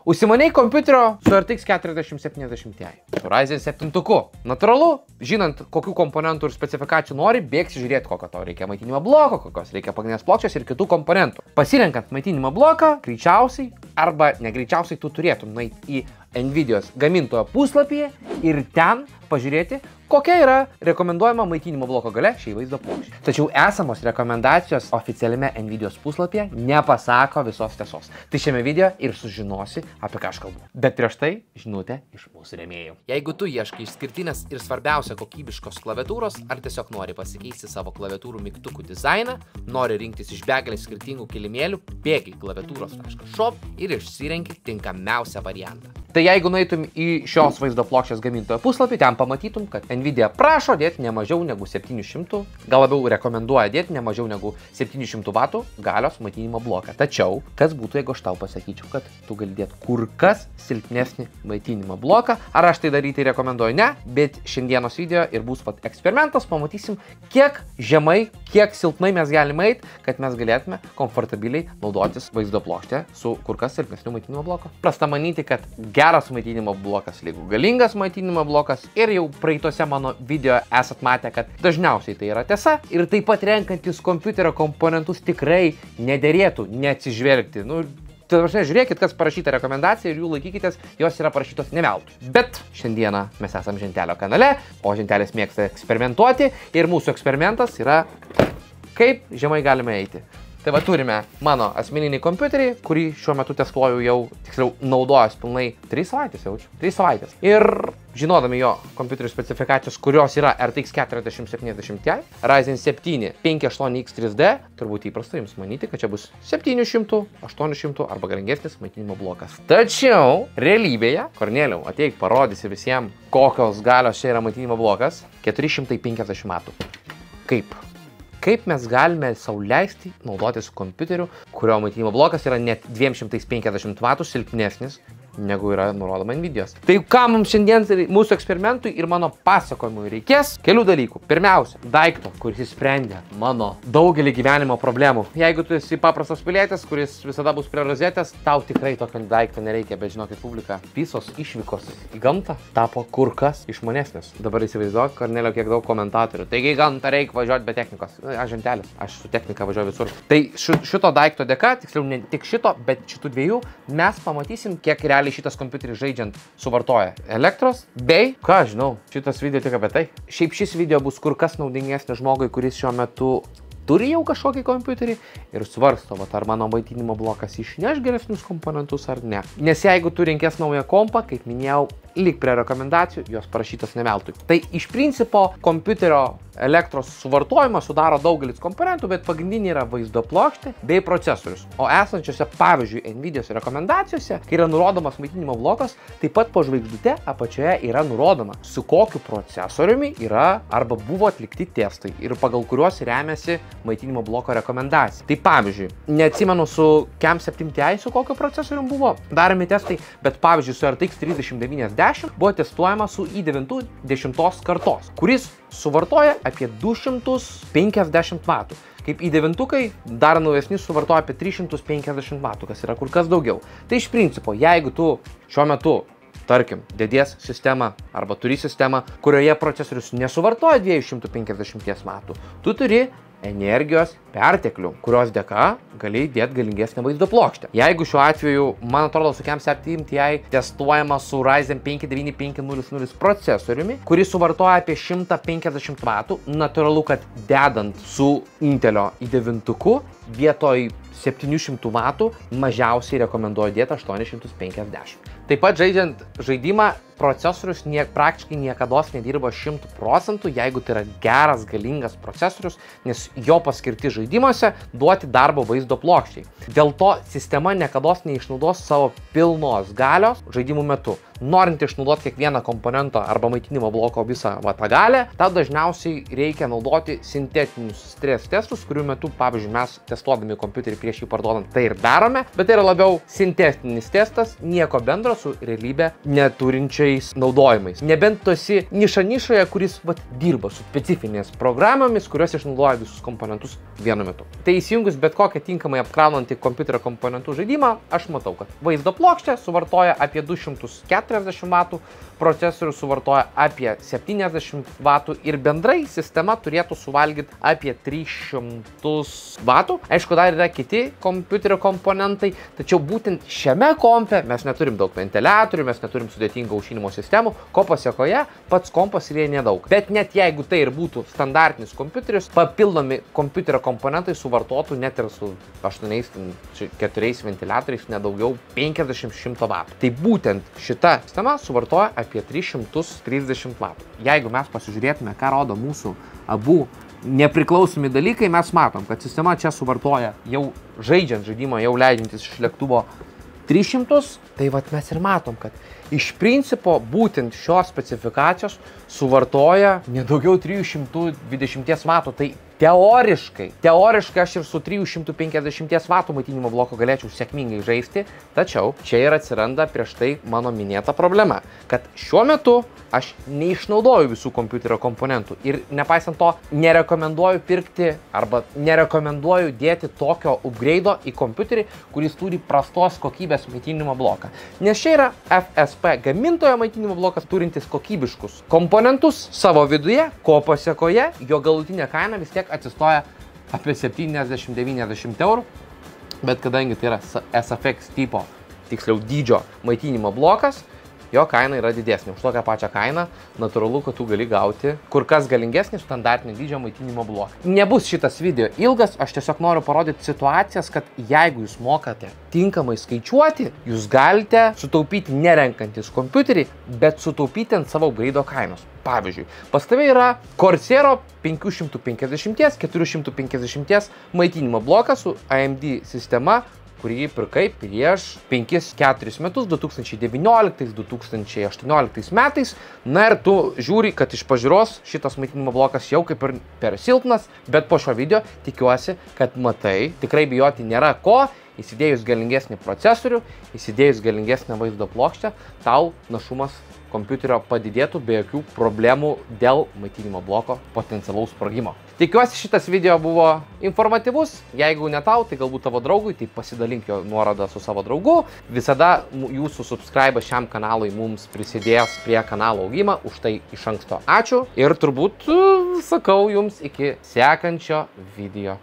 Užsimaniai kompiuterio su RTX 4070 Ti, su Ryzen 7. Natūralu, žinant, kokių komponentų ir specifikacijų nori, bėgsi žiūrėti, kokio to reikia maitinimo bloko, kokios reikia pagrindinės plokštės ir kitų komponentų. Pasirenkant maitinimo bloką, greičiausiai arba negreičiausiai tu turėtum nueiti į Nvidios gamintojo puslapyje ir ten pažiūrėti, kokia yra rekomenduojama maitinimo bloko gale šiai vaizdo plokštei. Tačiau esamos rekomendacijos oficialiame Nvidios puslapyje nepasako visos tiesos. Tai šiame video ir sužinosi, apie ką aš kalbu. Bet prieš tai žinutė iš mūsų rėmėjų. Jeigu tu ieškai išskirtinės ir svarbiausia kokybiškos klaviatūros, ar tiesiog nori pasikeisti savo klaviatūrų mygtukų dizainą, nori rinktis iš begalės skirtingų kilimėlių, bėgi į klaviatūros.shop ir išsirenki tinkamiausią variantą. Tai jeigu nueitum į šios vaizdo plokštės gamintojo puslapį, ten pamatytum, kad Nvidia prašo dėti ne mažiau negu 700, gal labiau rekomenduoja dėti ne mažiau negu 700 W galios maitinimo bloką. Tačiau, kas būtų, jeigu aš tau pasakyčiau, kad tu gali dėti kur kas silpnesnį maitinimo bloką? Ar aš tai daryti rekomenduoju? Ne, bet šiandienos video ir bus eksperimentas, pamatysim, kiek žemai, kiek silpnai mes galime eiti, kad mes galėtume komfortabiliai naudotis vaizdo plokštę su kur kas silpnesniu maitinimo bloku. Prasta manyti, kad geras maitinimo blokas lygu galingas maitinimo blokas ir jau praeitose mano video esat matę, kad dažniausiai tai yra tiesa ir taip pat renkantis kompiuterio komponentus tikrai nederėtų neatsižvelgti. Tai žiūrėkit, kas parašyta rekomendacija ir jų laikykitės, jos yra parašytos ne veltui. Bet šiandieną mes esam Žentelio kanale, o Žentelis mėgsta eksperimentuoti ir mūsų eksperimentas yra, kaip žemai galime eiti. Tai va turime mano asmeninį kompiuterį, kurį šiuo metu testuoju jau, tiksliau, naudojas pilnai 3 savaitės jaučiu. 3 savaitės. Ir žinodami jo kompiuterių specifikacijos, kurios yra RTX 4070 Ti, Ryzen 7 58X3D, turbūt įprasta jums manyti, kad čia bus 700, 800 arba galingesnis maitinimo blokas. Tačiau realybėje, Korneliau, ateik parodysi visiems, kokios galios čia yra maitinimo blokas, 450 W. Kaip mes galime sau leisti naudotis kompiuteriu, kurio maitinimo blokas yra net 250 W silpnesnis negu yra nurodoma Nvidios. Tai ką mums šiandien mūsų eksperimentui ir mano pasakojimui reikės? Kelių dalykų. Pirmiausia, daikto, kuris įsprendė mano daugelį gyvenimo problemų. Jeigu tu esi paprastas pilietis, kuris visada bus prie rozetės, tau tikrai tokio daikto nereikia, bet žinokit, publika, visos išvykos į gamtą tapo kur kas išmanesnis. Dabar įsivaizduok, Kornelio, kiek daug komentatorių. Taigi į gamtą reikia važiuoti be technikos. Aš Žentelis, aš su technika važiuoju visur. Tai šito daikto dėka, tiksliau ne tik šito, bet šitų dviejų, mes pamatysim, kiek realiai šitas kompiuteris žaidžiant suvartoja elektros, bei, ką žinau, šitas video tik apie tai. Šiaip šis video bus kur kas naudingesnis žmogui, kuris šiuo metu turi jau kažkokį kompiuterį ir svarsto, ar mano maitinimo blokas išneš geresnius komponentus ar ne. Nes jeigu tu renkės naują kompą, kaip minėjau, lyg prie rekomendacijų, jos parašytos ne veltui. Tai iš principo kompiuterio elektros suvartojimą sudaro daugelis komponentų, bet pagrindinė yra vaizdo plokštė bei procesorius. O esančiose, pavyzdžiui, Nvidios rekomendacijose, kai yra nurodomas maitinimo blokas, taip pat po žvaigždute apačioje yra nurodoma, su kokiu procesoriumi yra arba buvo atlikti testai ir pagal kuriuos remiasi maitinimo bloko rekomendacija. Tai pavyzdžiui, neatsimenu su Cam 7 Ti su kokiu procesoriumi buvo daromi testai, bet pavyzdžiui su RTX 3090 buvo testuojama su i9 10 kartos, kuris suvartoja apie 250 W. Kaip i9-ukai dar naujesni suvartoja apie 350 W, kas yra kur kas daugiau. Tai iš principo, jeigu tu šiuo metu, tarkim, dedies sistemą arba turi sistemą, kurioje procesorius nesuvartoja 250 W, tu turi energijos perteklių, kurios dėka gali dėti galingesnę vaizdo plokštę. Jeigu šiuo atveju, man atrodo, su Cam 7 Ti testuojama su Ryzen 5 9500 procesoriumi, kuris suvartoja apie 150 W, natūralu, kad dedant su Intelio i9-uku vietoj 700 W mažiausiai rekomenduoju dėti 850. Taip pat žaidžiant žaidimą, procesorius praktiškai niekados nedirba 100%, jeigu tai yra geras, galingas procesorius, nes jo paskirti žaidimuose duoti darbo vaizdo plokščiai. Dėl to sistema niekados neišnaudos savo pilnos galios žaidimų metu. norint išnaudoti kiekvieną komponento arba maitinimo bloko visą tą galę, tau dažniausiai reikia naudoti sintetinius stres testus, kurių metu, pavyzdžiui, mes testuodami kompiuterį prieš jį parduodant tai ir darome, bet tai yra labiau sintetinis testas, nieko bendro su realybė neturinčiais naudojimais. Nebent tu esi nišoje, kuris dirba su specifinės programomis, kurios išnaudoja visus komponentus vienu metu. Tai įsijungus bet kokią tinkamai apkraunantį kompiuterio komponentų žaidimą, aš matau, kad vaizdo plokštė suvartoja apie 240 vatų, procesorius suvartoja apie 70 vatų ir bendrai sistema turėtų suvalgyti apie 300 vatų. Aišku, dar yra kiti kompiuterio komponentai, tačiau būtent šiame kompe mes neturim daug ventiliatorių, mes neturim sudėtingų aušinimo sistemų, ko pasiekoje pats kompas yra nedaug. Bet net jeigu tai ir būtų standartinis kompiuteris, papildomi kompiuterio komponentai suvartotų net ir su 8-4 ventiliatoriais nedaugiau 50-100 vatų. Tai būtent šita sistema suvartoja apie 330 vatų. Jeigu mes pasižiūrėtume, ką rodo mūsų abu nepriklausomi dalykai, mes matom, kad sistema čia suvartoja jau žaidžiant žaidimą, jau leidžiantis iš lėktuvo 300, tai mes ir matom, kad iš principo būtent šios specifikacijos suvartoja nedaugiau 320 vatų. Tai teoriškai aš ir su 350 vatų maitinimo bloko galėčiau sėkmingai žaisti, tačiau čia ir atsiranda prieš tai mano minėta problema, kad šiuo metu aš neišnaudoju visų kompiuterio komponentų ir nepaisant to nerekomenduoju pirkti arba nerekomenduoju dėti tokio upgrade'o į kompiuterį, kuris turi prastos kokybės maitinimo bloką. Nes čia yra FSP gamintojo maitinimo blokas turintis kokybiškus komponentus savo viduje, ko pasiekoje jo galutinė kaina vis tiek atsistoja apie 70-90 eurų, bet kadangi tai yra SFX tipo, tiksliau dydžio maitinimo blokas, jo kaina yra didesnė. Už tokią pačią kainą natūralu, kad tu gali gauti kur kas galingesnį standartinį dydžio maitinimo bloką. Nebus šitas video ilgas, aš tiesiog noriu parodyti situacijas, kad jeigu jūs mokate tinkamai skaičiuoti, jūs galite sutaupyti nerenkantis kompiuterį, bet sutaupyti ant savo upgrade'o kainos. Pavyzdžiui, pas tave yra Corsairo 550-450 maitinimo blokas su AMD sistema, kurį pirkai prieš 5-4 metus, 2019-2018 metais. Na ir tu žiūri, kad iš pažiūros šitas maitinimo blokas jau kaip ir per silpnas, bet po šio video tikiuosi, kad matai, tikrai bijoti nėra ko. Įsidėjus galingesnį procesorių, įsidėjus galingesnę vaizdo plokštę, tau našumas kompiuterio padidėtų be jokių problemų dėl maitinimo bloko potencialaus sprogimo. Tikiuosi šitas video buvo informatyvus, jeigu ne tau, tai galbūt tavo draugui, tai pasidalink jo nuorodą su savo draugu. Visada jūsų subscribe šiam kanalui mums prisidės prie kanalo augimą, už tai iš anksto ačiū ir turbūt sakau jums iki sekančio video.